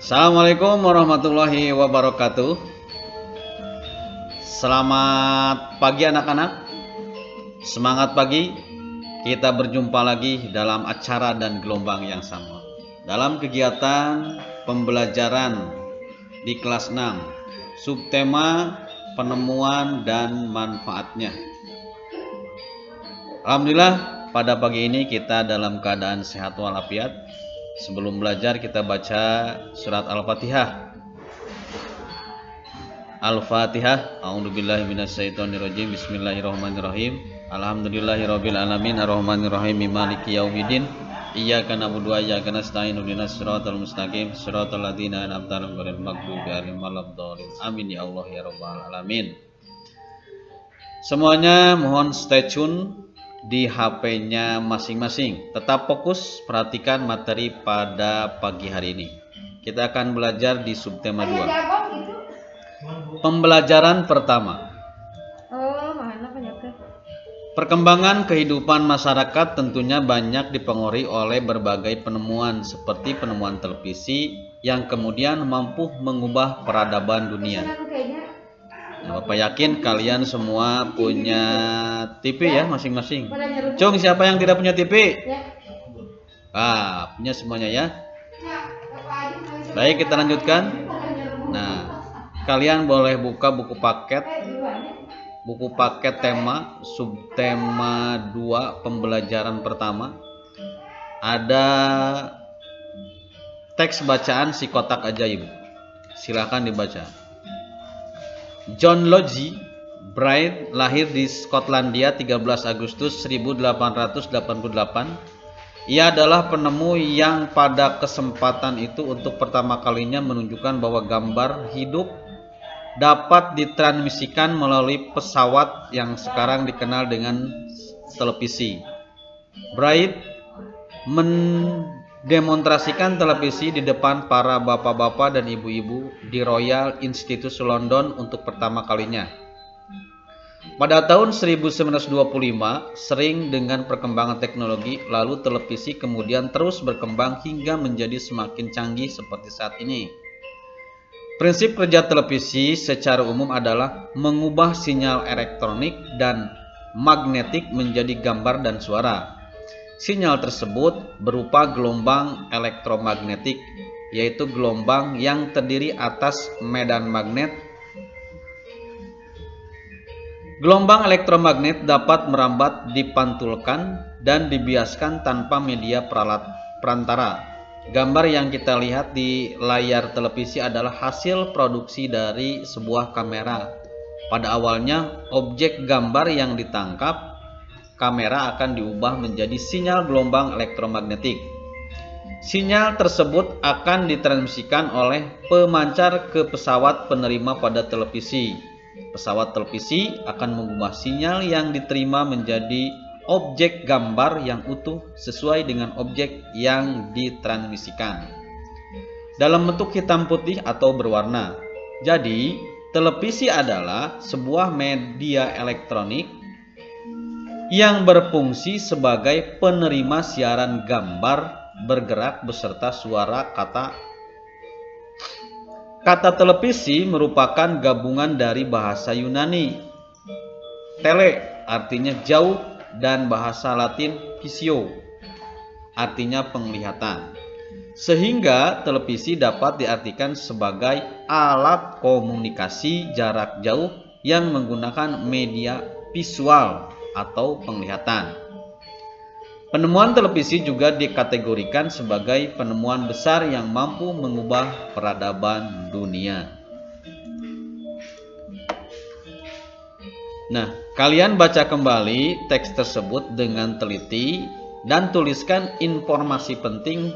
Assalamualaikum warahmatullahi wabarakatuh. Selamat pagi anak-anak. Semangat pagi. Kita berjumpa lagi dalam acara dan gelombang yang sama. Dalam kegiatan pembelajaran di kelas 6, subtema penemuan dan manfaatnya. Alhamdulillah pada pagi ini kita dalam keadaan sehat walafiat. Sebelum belajar kita baca surat Al-Fatihah. Al-Fatihah. A'udzubillahi minasyaitonirrajim. Bismillahirrahmanirrahim. Alhamdulillahirabbil alamin arrahmanirrahim maliki yaumiddin. Iyyaka na'budu wa iyyaka nasta'in ihdinas siratal mustaqim siratal ladzina an'amta 'alaihim ghairil maghdubi 'alaihim waladdallin. Amin ya Allah ya rabbal alamin. Semuanya mohon stay tune di HP-nya masing-masing. Tetap fokus, perhatikan materi pada pagi hari ini. Kita akan belajar di subtema 2. Pembelajaran pertama. Perkembangan kehidupan masyarakat tentunya banyak dipengaruhi oleh berbagai penemuan seperti penemuan televisi yang kemudian mampu mengubah peradaban dunia. Nah, Bapak yakin kalian semua punya TV ya masing-masing. Cung, siapa yang tidak punya TV? Punya semuanya ya. Baik, kita lanjutkan. Nah, kalian boleh buka buku paket tema, subtema 2 pembelajaran pertama. Ada teks bacaan si kotak ajaib. Silakan dibaca. John Logie Bright lahir di Skotlandia 13 Agustus 1888. Ia adalah penemu yang pada kesempatan itu untuk pertama kalinya menunjukkan bahwa gambar hidup dapat ditransmisikan melalui pesawat yang sekarang dikenal dengan televisi. Bright mendemonstrasikan televisi di depan para bapak-bapak dan ibu-ibu di Royal Institute London untuk pertama kalinya. Pada tahun 1925, sering dengan perkembangan teknologi, lalu televisi kemudian terus berkembang hingga menjadi semakin canggih seperti saat ini. Prinsip kerja televisi secara umum adalah mengubah sinyal elektronik dan magnetik menjadi gambar dan suara. Sinyal tersebut berupa gelombang elektromagnetik, yaitu gelombang yang terdiri atas medan magnet. Gelombang elektromagnet dapat merambat, dipantulkan, dan dibiaskan tanpa media perantara. Gambar yang kita lihat di layar televisi adalah hasil produksi dari sebuah kamera. Pada awalnya, objek gambar yang ditangkap kamera akan diubah menjadi sinyal gelombang elektromagnetik. Sinyal tersebut akan ditransmisikan oleh pemancar ke pesawat penerima pada televisi. Pesawat televisi akan mengubah sinyal yang diterima menjadi objek gambar yang utuh sesuai dengan objek yang ditransmisikan dalam bentuk hitam putih atau berwarna. Jadi, televisi adalah sebuah media elektronik yang berfungsi sebagai penerima siaran gambar bergerak beserta suara. Kata televisi merupakan gabungan dari bahasa Yunani tele artinya jauh dan bahasa Latin visio artinya penglihatan. Sehingga televisi dapat diartikan sebagai alat komunikasi jarak jauh yang menggunakan media visual atau penglihatan. Penemuan televisi juga dikategorikan sebagai penemuan besar yang mampu mengubah peradaban dunia. Nah, kalian baca kembali teks tersebut dengan teliti dan tuliskan informasi penting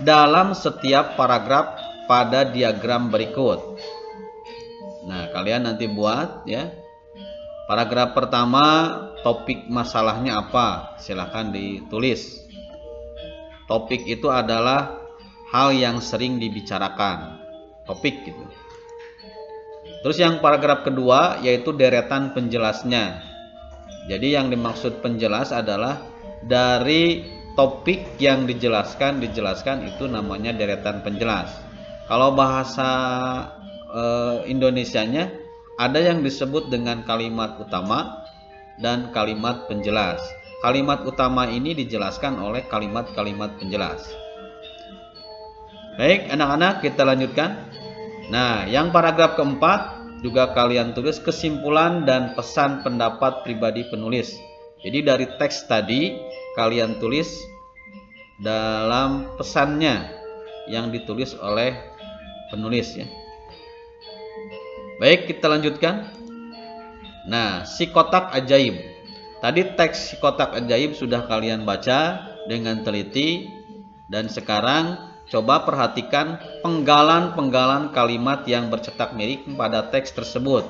dalam setiap paragraf pada diagram berikut. Nah, kalian nanti buat ya. Paragraf pertama, topik masalahnya apa? Silahkan ditulis. Topik itu adalah hal yang sering dibicarakan. Topik gitu. Terus yang paragraf kedua yaitu deretan penjelasnya. Jadi yang dimaksud penjelas adalah dari topik yang dijelaskan itu namanya deretan penjelas. Kalau bahasa Indonesianya ada yang disebut dengan kalimat utama dan kalimat penjelas. Kalimat utama ini dijelaskan oleh kalimat-kalimat penjelas. Baik, anak-anak, kita lanjutkan. Nah, yang paragraf keempat juga kalian tulis kesimpulan dan pesan pendapat pribadi penulis. Jadi dari teks tadi kalian tulis dalam pesannya yang ditulis oleh penulis ya. Baik, kita lanjutkan. Nah, si kotak ajaib. Tadi teks si kotak ajaib sudah kalian baca dengan teliti, dan sekarang coba perhatikan penggalan-penggalan kalimat yang bercetak miring pada teks tersebut.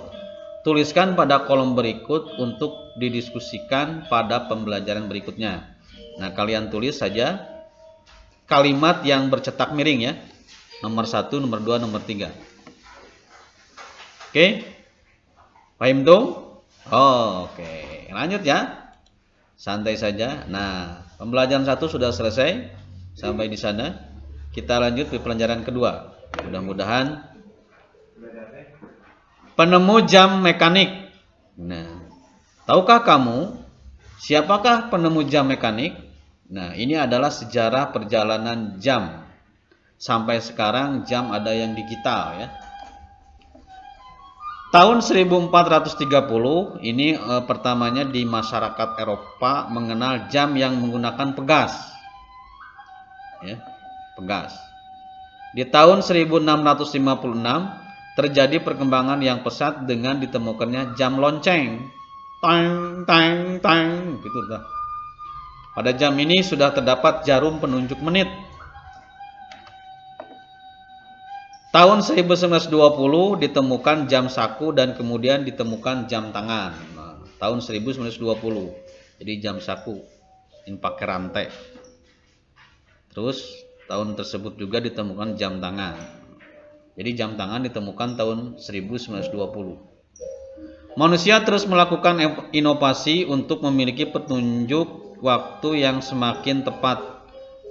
Tuliskan pada kolom berikut untuk didiskusikan pada pembelajaran berikutnya. Nah, kalian tulis saja kalimat yang bercetak miring ya. Nomor 1, nomor 2, nomor 3. Oke? Paham dong? Oke, lanjut ya. Santai saja. Nah, pembelajaran 1 sudah selesai. Sampai di sana. Kita lanjut ke pelajaran kedua. Mudah-mudahan penemu jam mekanik. Nah, tahukah kamu siapakah penemu jam mekanik? Nah, ini adalah sejarah perjalanan jam. Sampai sekarang jam ada yang digital ya. Tahun 1430 ini pertamanya di masyarakat Eropa mengenal jam yang menggunakan pegas. Ya, pegas. Di tahun 1656 terjadi perkembangan yang pesat dengan ditemukannya jam lonceng. Tang tang tang gitu dah. Pada jam ini sudah terdapat jarum penunjuk menit. Tahun 1920 ditemukan jam saku dan kemudian ditemukan jam tangan. Nah, tahun 1920. Jadi jam saku yang pakai rantai. Terus tahun tersebut juga ditemukan jam tangan. Jadi jam tangan ditemukan tahun 1920. Manusia terus melakukan inovasi untuk memiliki petunjuk waktu yang semakin tepat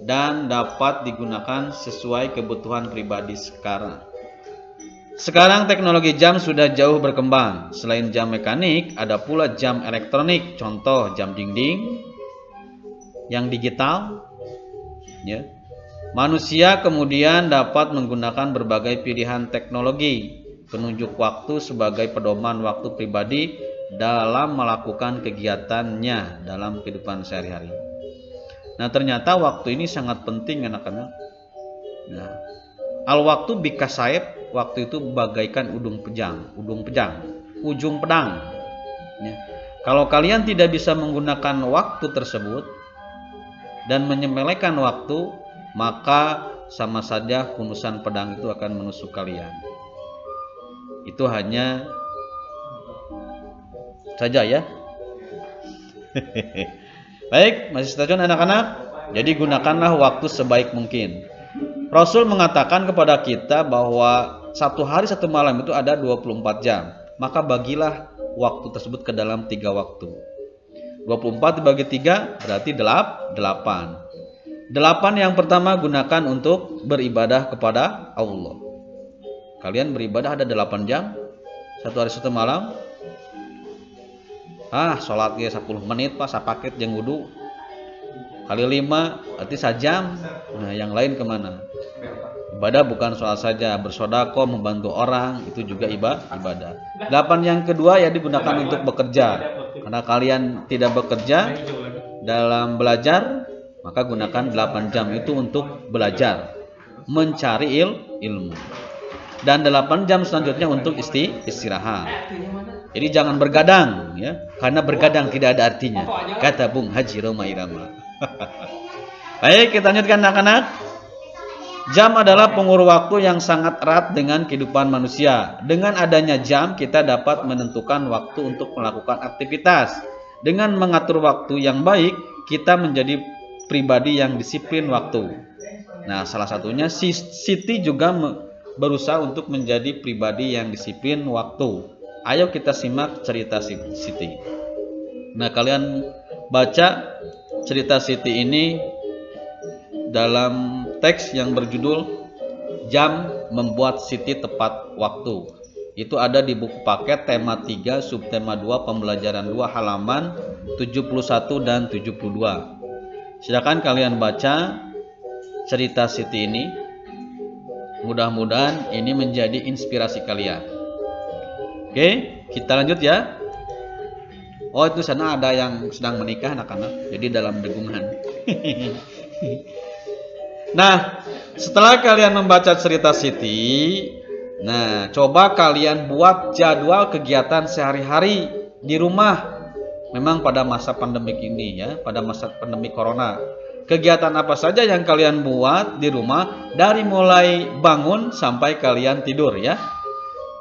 dan dapat digunakan sesuai kebutuhan pribadi sekarang. Sekarang teknologi jam sudah jauh berkembang. Selain jam mekanik, ada pula jam elektronik. Contoh jam dinding yang digital. Ya. Manusia kemudian dapat menggunakan berbagai pilihan teknologi penunjuk waktu sebagai pedoman waktu pribadi dalam melakukan kegiatannya dalam kehidupan sehari-hari. Nah, ternyata waktu ini sangat penting anak-anak. Nah, al-waktu bikasaib, waktu itu bagaikan ujung pedang. Ya. Kalau kalian tidak bisa menggunakan waktu tersebut dan menyepelekan waktu, maka sama saja kunusan pedang itu akan menusuk kalian. Itu hanya saja ya. Baik, masih stay tune anak-anak. Jadi gunakanlah waktu sebaik mungkin. Rasul mengatakan kepada kita bahwa satu hari satu malam itu ada 24 jam. Maka bagilah waktu tersebut ke dalam 3 waktu. 24 dibagi 3 berarti 8. 8 yang pertama gunakan untuk beribadah kepada Allah. Kalian beribadah ada 8 jam. Satu hari satu malam. Sholatnya 10 menit pas paket jeung wudu kali 5 berarti sajam. Nah, yang lain kemana? Ibadah bukan soal saja, bersedekah, membantu orang itu juga ibadah. 8 yang kedua ya digunakan untuk bekerja. Karena kalian tidak bekerja dalam belajar, maka gunakan 8 jam itu untuk belajar, mencari ilmu. Dan 8 jam selanjutnya untuk istirahat. Jadi jangan bergadang ya, karena bergadang tidak ada artinya. Kata Bung Haji Roma Irama. Baik, kita lanjutkan anak-anak. Jam adalah pengukur waktu yang sangat erat dengan kehidupan manusia. Dengan adanya jam, kita dapat menentukan waktu untuk melakukan aktivitas. Dengan mengatur waktu yang baik, kita menjadi pribadi yang disiplin waktu. Nah, salah satunya Siti juga berusaha untuk menjadi pribadi yang disiplin waktu. Ayo kita simak cerita Siti. Nah, kalian baca cerita Siti ini dalam teks yang berjudul jam membuat Siti tepat waktu. Itu ada di buku paket tema 3 subtema 2 pembelajaran 2 halaman 71 dan 72. Silakan kalian baca cerita Siti ini. Mudah-mudahan ini menjadi inspirasi kalian. Oke, kita lanjut ya. Oh, itu sana ada yang sedang menikah anak-anak. Jadi dalam degungan. Nah, setelah kalian membaca cerita Siti, nah, coba kalian buat jadwal kegiatan sehari-hari di rumah. Memang pada masa pandemik ini ya, pada masa pandemi corona. Kegiatan apa saja yang kalian buat di rumah dari mulai bangun sampai kalian tidur ya.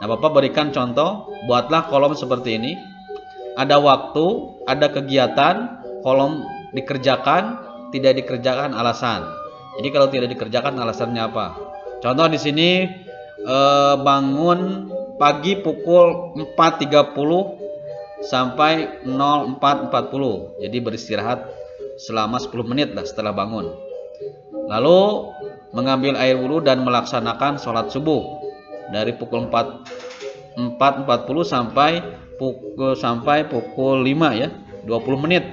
Nah, Bapak berikan contoh, buatlah kolom seperti ini. Ada waktu, ada kegiatan, kolom dikerjakan, tidak dikerjakan alasan. Jadi kalau tidak dikerjakan alasannya apa? Contoh di sini bangun pagi pukul 4.30 sampai 04.40. Jadi beristirahat selama 10 menit lah setelah bangun. Lalu mengambil air wudhu dan melaksanakan sholat subuh dari pukul 4.40 sampai pukul 5 ya, 20 menit.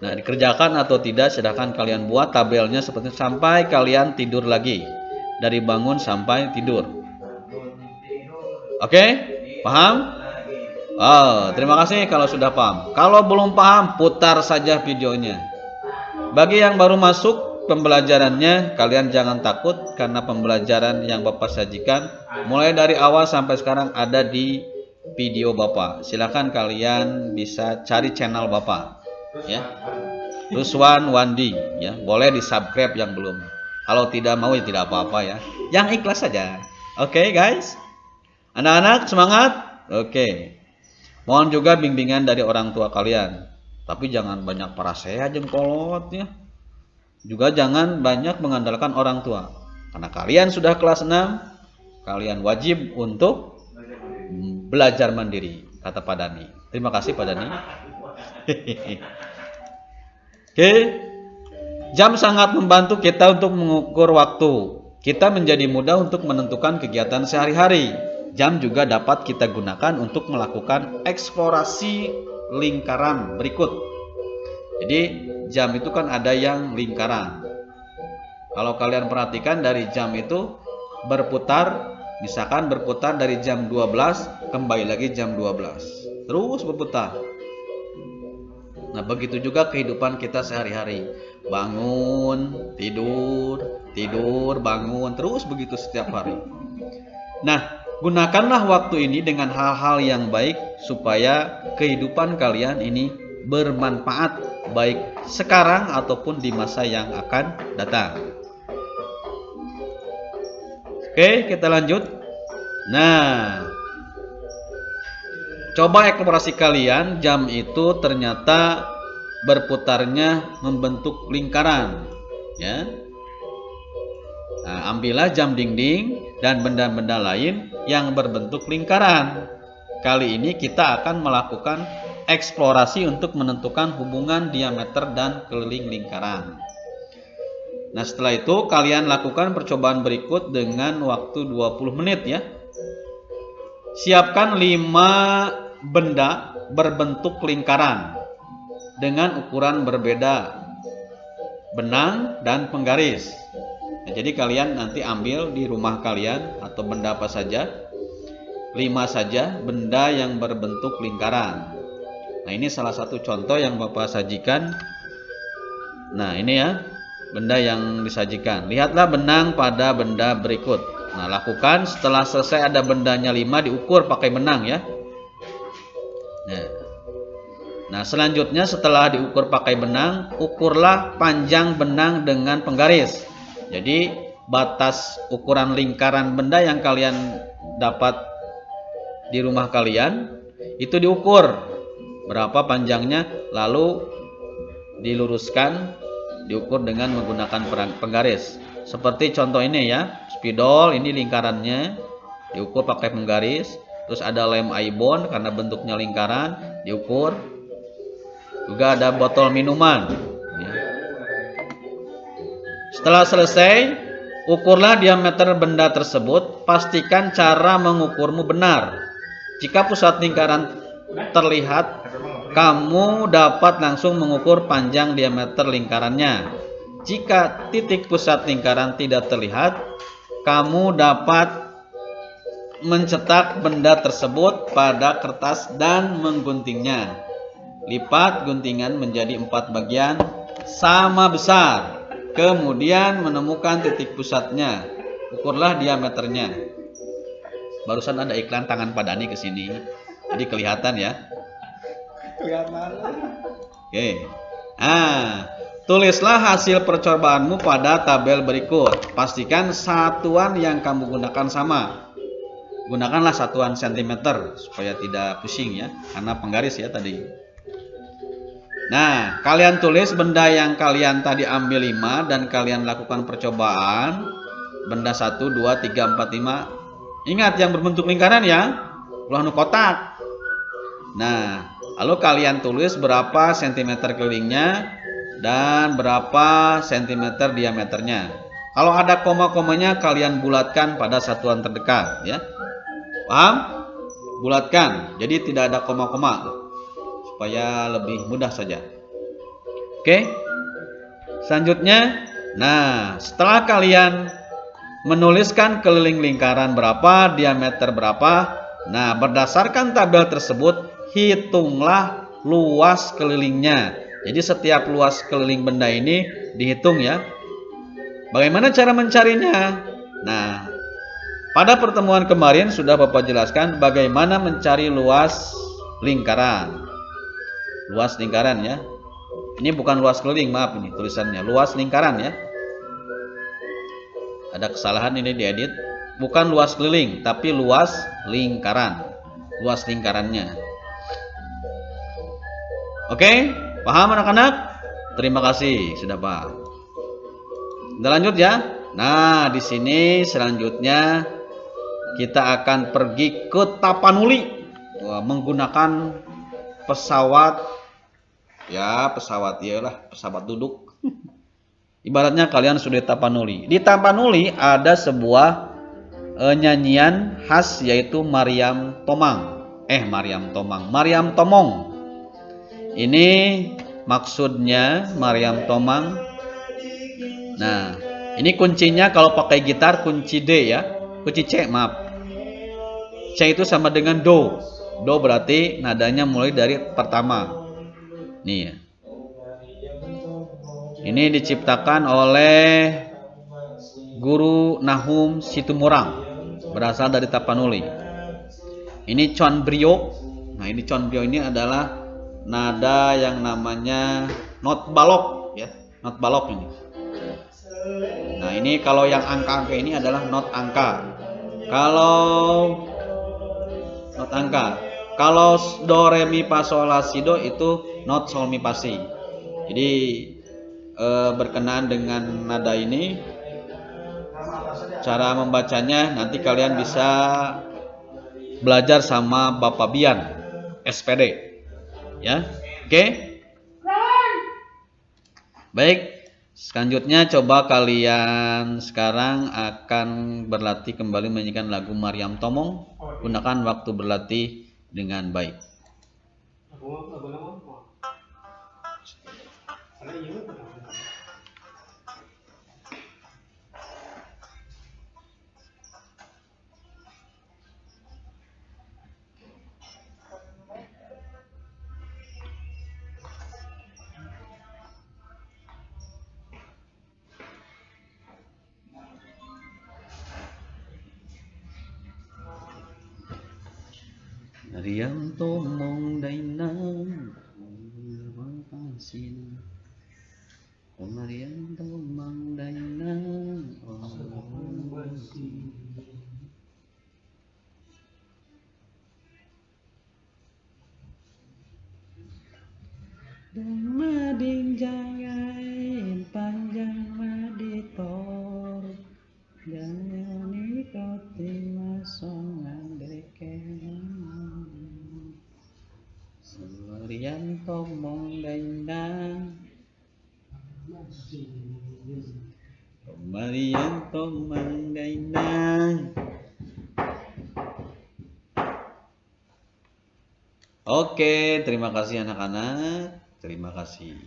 Nah, dikerjakan atau tidak silahkan kalian buat tabelnya seperti sampai kalian tidur lagi. Dari bangun sampai tidur. Oke? Paham? Oh, terima kasih kalau sudah paham. Kalau belum paham, putar saja videonya. Bagi yang baru masuk pembelajarannya, kalian jangan takut karena pembelajaran yang Bapak sajikan mulai dari awal sampai sekarang ada di video Bapak. Silakan kalian bisa cari channel Bapak, ya. Ruswan Wandi, ya. Boleh di-subscribe yang belum. Kalau tidak mau ya tidak apa-apa ya. Yang ikhlas saja. Oke, guys. Anak-anak semangat. Oke. Mohon juga bimbingan dari orang tua kalian. Tapi jangan banyak parasehat jeung kolot ya. Juga jangan banyak mengandalkan orang tua. Karena kalian sudah kelas 6, kalian wajib untuk belajar mandiri, kata Pak Dani. Terima kasih Pak Dani. Oke. Jam sangat membantu kita untuk mengukur waktu. Kita menjadi mudah untuk menentukan kegiatan sehari-hari. Jam juga dapat kita gunakan untuk melakukan eksplorasi lingkaran berikut. Jadi jam itu kan ada yang lingkaran. Kalau kalian perhatikan dari jam itu berputar, misalkan berputar dari jam 12 kembali lagi jam 12. Terus berputar. Nah, begitu juga kehidupan kita sehari-hari. Bangun, tidur, tidur, bangun, terus begitu setiap hari. Nah, gunakanlah waktu ini dengan hal-hal yang baik supaya kehidupan kalian ini bermanfaat baik sekarang ataupun di masa yang akan datang. Oke, kita lanjut. Nah, coba eksplorasi kalian, jam itu ternyata berputarnya membentuk lingkaran, ya. Nah, ambillah jam dinding dan benda-benda lain yang berbentuk lingkaran. Kali ini kita akan melakukan eksplorasi untuk menentukan hubungan diameter dan keliling lingkaran. Nah, setelah itu kalian lakukan percobaan berikut dengan waktu 20 menit ya. Siapkan 5 benda berbentuk lingkaran dengan ukuran berbeda, benang dan penggaris. Nah, jadi kalian nanti ambil di rumah kalian atau benda apa saja, 5 saja benda yang berbentuk lingkaran. Nah, ini salah satu contoh yang Bapak sajikan. Nah, ini ya benda yang disajikan. Lihatlah benang pada benda berikut. Nah, lakukan setelah selesai ada bendanya 5 diukur pakai benang ya. Nah, selanjutnya setelah diukur pakai benang, ukurlah panjang benang dengan penggaris. Jadi batas ukuran lingkaran benda yang kalian dapat di rumah kalian itu diukur berapa panjangnya, lalu diluruskan, diukur dengan menggunakan penggaris. Seperti contoh ini ya, spidol ini lingkarannya diukur pakai penggaris. Terus ada lem Aibon karena bentuknya lingkaran diukur. Juga ada botol minuman. Setelah selesai, Ukurlah diameter benda tersebut, pastikan cara mengukurmu benar. Jika pusat lingkaran terlihat, kamu dapat langsung mengukur panjang diameter lingkarannya. Jika titik pusat lingkaran tidak terlihat, kamu dapat mencetak benda tersebut pada kertas dan mengguntingnya. Lipat guntingan menjadi 4 bagian sama besar. Kemudian menemukan titik pusatnya. Ukurlah diameternya. Barusan ada iklan tangan Pak Dani ke sini. Jadi kelihatan ya. Kelihatan. Oke. Nah, tulislah hasil percobaanmu pada tabel berikut. Pastikan satuan yang kamu gunakan sama. Gunakanlah satuan sentimeter supaya tidak pusing ya, karena penggaris ya tadi. Nah, kalian tulis benda yang kalian tadi ambil 5 dan kalian lakukan percobaan. Benda 1, 2, 3, 4, 5. Ingat yang berbentuk lingkaran ya. Ulah nu kotak. Nah, lalu kalian tulis berapa sentimeter kelilingnya dan berapa sentimeter diameternya. Kalau ada koma-komanya kalian bulatkan pada satuan terdekat ya. Paham? Bulatkan. Jadi tidak ada koma-koma supaya lebih mudah saja. Oke. Selanjutnya, nah, setelah kalian menuliskan keliling lingkaran berapa, diameter berapa, nah, berdasarkan tabel tersebut, hitunglah luas kelilingnya. Jadi setiap luas keliling benda ini dihitung ya. Bagaimana cara mencarinya? Nah, pada pertemuan kemarin sudah Bapak jelaskan bagaimana mencari luas lingkaran. Luas lingkaran ya. Ini bukan luas keliling, maaf ini tulisannya. Luas lingkaran ya. Ada kesalahan ini diedit. Bukan luas keliling, tapi luas lingkaran. Luas lingkarannya. Oke, paham anak-anak? Terima kasih sudah paham. Kita lanjut ya. Nah, di sini selanjutnya kita akan pergi ke Tapanuli. Menggunakan pesawat ya, pesawat iyalah, pesawat duduk. Ibaratnya kalian sudah di Tapanuli. Di Tapanuli ada sebuah nyanyian khas yaitu Mariam Tomang. Mariam Tomong. Ini maksudnya Mariam Tomang. Nah, ini kuncinya kalau pakai gitar kunci D ya. Kunci C, maaf. C itu sama dengan do. Do berarti nadanya mulai dari pertama. Nih ya. Ini diciptakan oleh Guru Nahum Situmorang, berasal dari Tapanuli. Ini Conbrio. Nah, ini Conbrio ini adalah nada yang namanya not balok ya, not balok ini. Nah, ini kalau yang angka-angka ini adalah not angka. Kalau do re mi fa sol la si do itu not sol mi fa si. Jadi berkenaan dengan nada ini, cara membacanya nanti kalian bisa belajar sama Bapak Bian SPD ya. Oke. Baik, selanjutnya coba kalian sekarang akan berlatih kembali menyanyikan lagu Mariam Tomong. Gunakan waktu berlatih dengan baik. Mariam Tomong dainang pasin. Mariam Tomong dainang dan mading jangain panjang maditor jangan ikuti masongan dekeng Mariam Tomong dainang Marianto Manggainang. Oke, terima kasih anak-anak. Terima kasih.